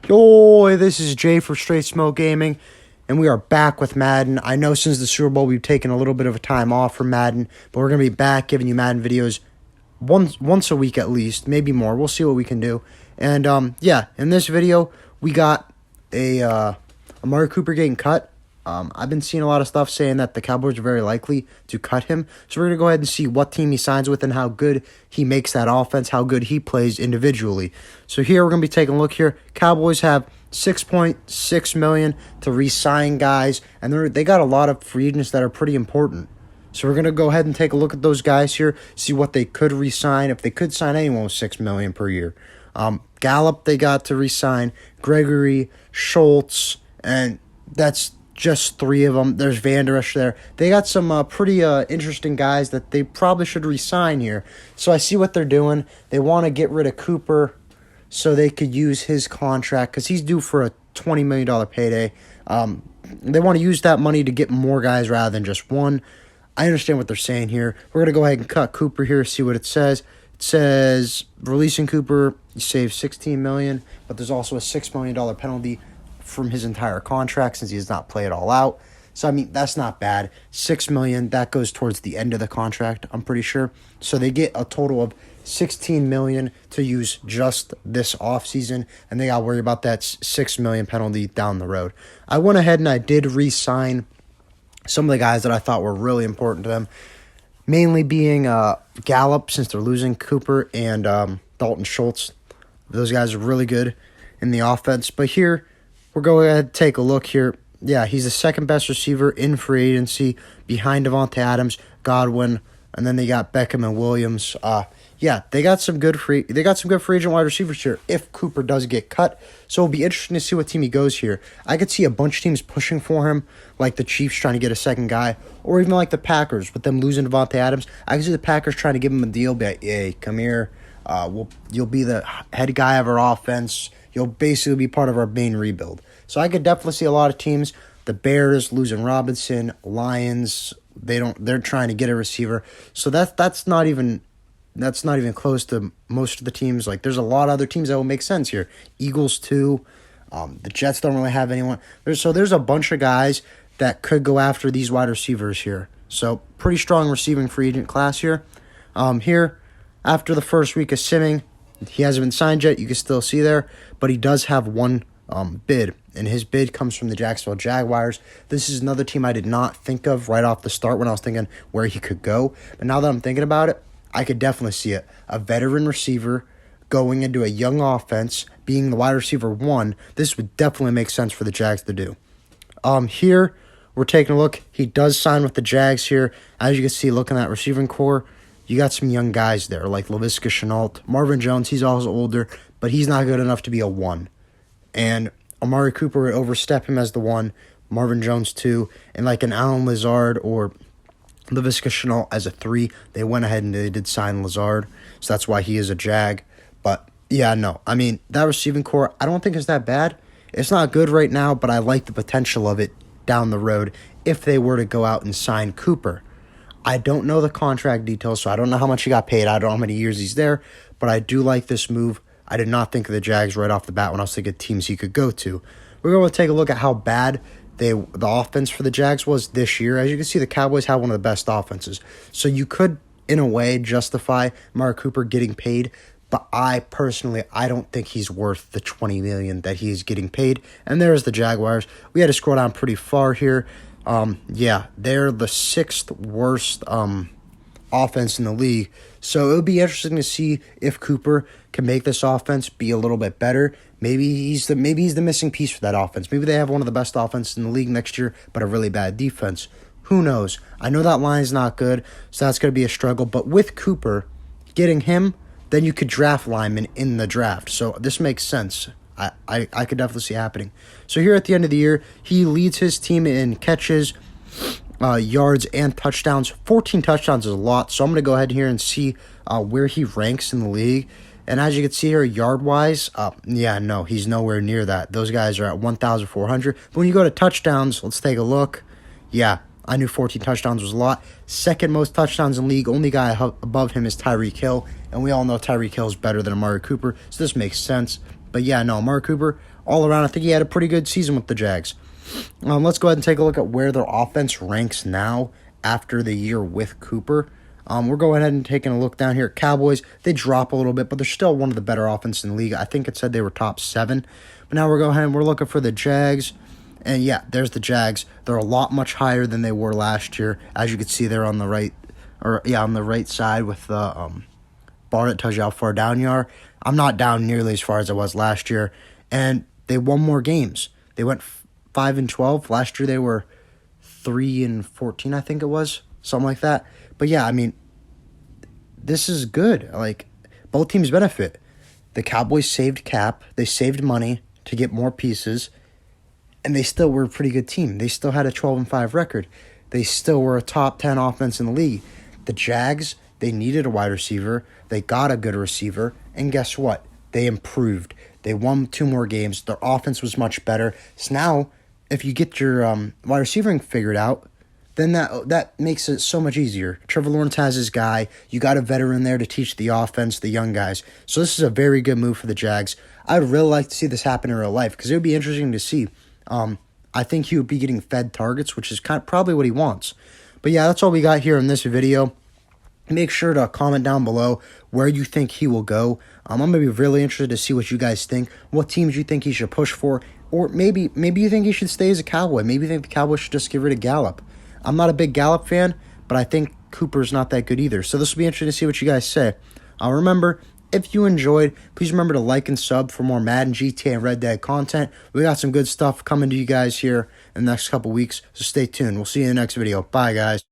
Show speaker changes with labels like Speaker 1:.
Speaker 1: Yo, this is Jay for Straight Smoke Gaming, and we are back with Madden. I know since the Super Bowl we've taken a little bit of a time off from Madden, but we're going to be back giving you Madden videos once a week at least, maybe more. We'll see what we can do. And yeah, in this video, we got Amari Cooper getting cut. I've been seeing a lot of stuff saying that the Cowboys are very likely to cut him. So we're going to go ahead and see what team he signs with and how good he makes that offense, how good he plays individually. So here we're going to be taking a look here. Cowboys have $6.6 million to re-sign guys, and they got a lot of free agents that are pretty important. So we're going to go ahead and take a look at those guys here, see what they could re-sign, if they could sign anyone with $6 million per year. Gallup they got to re-sign, Gregory, Schultz, and that's just three of them. There's Van Der Esch there. They got some pretty interesting guys that they probably should re-sign here. So I see what they're doing. They want to get rid of Cooper so they could use his contract because he's due for a $20 million payday. They want to use that money to get more guys rather than just one. I understand what they're saying here. We're going to go ahead and cut Cooper here, see what it says. It says releasing Cooper, you save $16 million, but there's also a $6 million penalty from his entire contract since he does not play it all out. So, I mean, that's not bad. $6 million, that goes towards the end of the contract, I'm pretty sure. So they get a total of $16 million to use just this offseason, and they got to worry about that $6 million penalty down the road. I went ahead and I did re-sign some of the guys that I thought were really important to them, mainly being Gallup, since they're losing Cooper, and Dalton Schultz. Those guys are really good in the offense. But here, we're going to take a look here. Yeah, he's the second best receiver in free agency behind Devontae Adams, Godwin, and then they got Beckham and Williams. Yeah, they got some good free agent wide receivers here if Cooper does get cut. So it'll be interesting to see what team he goes here. I could see a bunch of teams pushing for him, like the Chiefs trying to get a second guy, or even like the Packers with them losing Devontae Adams. I could see the Packers trying to give him a deal, be like, hey, come here. You'll be the head guy of our offense. You'll basically be part of our main rebuild. So I could definitely see a lot of teams. The Bears losing Robinson, Lions, they're trying to get a receiver. So that's not even close to most of the teams. Like, there's a lot of other teams that will make sense here. Eagles too. The Jets don't really have anyone. There's a bunch of guys that could go after these wide receivers here. So pretty strong receiving free agent class here. Here, after the first week of simming, he hasn't been signed yet. You can still see there, but he does have one bid, and his bid comes from the Jacksonville Jaguars. This is another team I did not think of right off the start when I was thinking where he could go. But now that I'm thinking about it, I could definitely see it. A veteran receiver going into a young offense, being the wide receiver one, this would definitely make sense for the Jags to do. Here, we're taking a look. He does sign with the Jags here. As you can see, looking at receiving core, you got some young guys there, like Laviska Shenault. Marvin Jones, he's also older, but he's not good enough to be a one. And Amari Cooper would overstep him as the one, Marvin Jones two, and like an Allen Lazard or Laviska Shenault as a three. They went ahead and they did sign Lazard, so that's why he is a Jag. But yeah, no, I mean, that receiving core, I don't think is that bad. It's not good right now, but I like the potential of it down the road if they were to go out and sign Cooper. I don't know the contract details, so I don't know how much he got paid. I don't know how many years he's there, but I do like this move. I did not think of the Jags right off the bat when I was thinking teams he could go to. We're going to take a look at how bad the offense for the Jags was this year. As you can see, the Cowboys have one of the best offenses. So you could, in a way, justify Amari Cooper getting paid, but I don't think he's worth the $20 million that he is getting paid. And there's the Jaguars. We had to scroll down pretty far here. Yeah, they're the sixth worst offense in the league. So it would be interesting to see if Cooper can make this offense be a little bit better. Maybe he's the missing piece for that offense. Maybe they have one of the best offenses in the league next year, but a really bad defense. Who knows? I know that line's not good, so that's going to be a struggle. But with Cooper, getting him, then you could draft linemen in the draft. So this makes sense. I could definitely see it happening. So here at the end of the year, he leads his team in catches, yards, and touchdowns. 14 touchdowns is a lot, so I'm going to go ahead here and see where he ranks in the league. And as you can see here, yard-wise, yeah, no, he's nowhere near that. Those guys are at 1,400. But when you go to touchdowns, let's take a look. Yeah, I knew 14 touchdowns was a lot. Second most touchdowns in the league. Only guy above him is Tyreek Hill. And we all know Tyreek Hill is better than Amari Cooper, so this makes sense. But yeah, no, Amari Cooper, all around, I think he had a pretty good season with the Jags. Let's go ahead and take a look at where their offense ranks now after the year with Cooper. We're going ahead and taking a look down here at Cowboys. They drop a little bit, but they're still one of the better offenses in the league. I think it said they were top 7. But now we're going ahead and we're looking for the Jags. And yeah, there's the Jags. They're a lot much higher than they were last year. As you can see, they're on the right, on the right side with the bar that tells you how far down you are. I'm not down nearly as far as I was last year. And they won more games. They went 5-12. Last year they were 3-14, I think it was. Something like that. But yeah, I mean, this is good. Like, both teams benefit. The Cowboys saved cap. They saved money to get more pieces. And they still were a pretty good team. They still had a 12-5 record. They still were a top 10 offense in the league. The Jags, they needed a wide receiver. They got a good receiver. And guess what? They improved. They won 2 more games. Their offense was much better. So now, if you get your wide receiving figured out, then that makes it so much easier. Trevor Lawrence has his guy. You got a veteran there to teach the offense, the young guys. So this is a very good move for the Jags. I would really like to see this happen in real life because it would be interesting to see. I think he would be getting fed targets, which is probably what he wants. But yeah, that's all we got here in this video. Make sure to comment down below where you think he will go. I'm going to be really interested to see what you guys think. What teams you think he should push for. Or maybe you think he should stay as a Cowboy. Maybe you think the Cowboys should just get rid of Gallup. I'm not a big Gallup fan, but I think Cooper's not that good either. So this will be interesting to see what you guys say. Remember, if you enjoyed, please remember to like and sub for more Madden, GTA, and Red Dead content. We got some good stuff coming to you guys here in the next couple weeks, so stay tuned. We'll see you in the next video. Bye, guys.